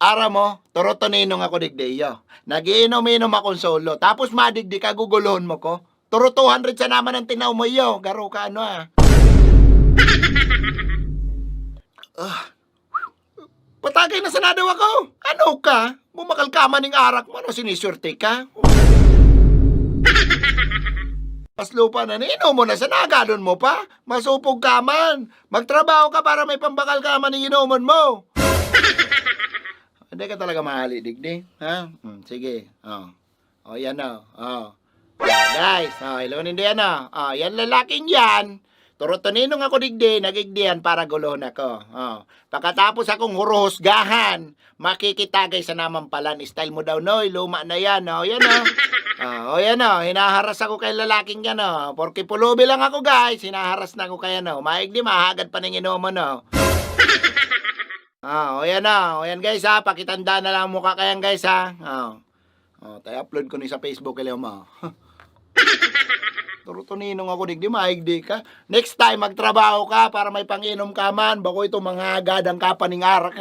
Ara mo, turutoninong ako digdeyo. Nagiinom-inom akong solo. Tapos madigdi ka, guguluhon mo ko. Turo 200 sa naman ang tinaw mo yo. Garo ka ano ah. Patagay na sa nadaw ako. Ano ka? Bumakal ka man ng arak mo. Ano sinisurte ka? Paslupa na nino mo na sa nagadon mo pa. Masupog ka man. Magtrabaho ka para may pambakal ka man ng inuman mo. Hindi ka talaga mahali, digdi. Ha? Sige. Oh, yan o. Guys, ilunin din yan o. Yan lalaking yan. Turutoninong ako digdi, nagigdiyan para guluhon ako. Pagkatapos akong huruhusgahan, makikitagay sa namampalan. Style mo daw, no? Luma na yan, o. Yan o. Yan o. Hinaharas ako kay lalaking yan, o. Porke pulubi lang ako, guys. Hinaharas na ako kaya, no. Maigdi, mahagad pa ng inuman, no. Yan o. Yan, guys, ha. Pakitanda na lang ang mukha kayan, guys, ha. Tayo upload ko ni sa Facebook, kaya mo. Turutoninong ako, digdi, maigdi ka. Next time, magtrabaho ka para may panginom ka man. Bako ito, mga gadang kapaning arak.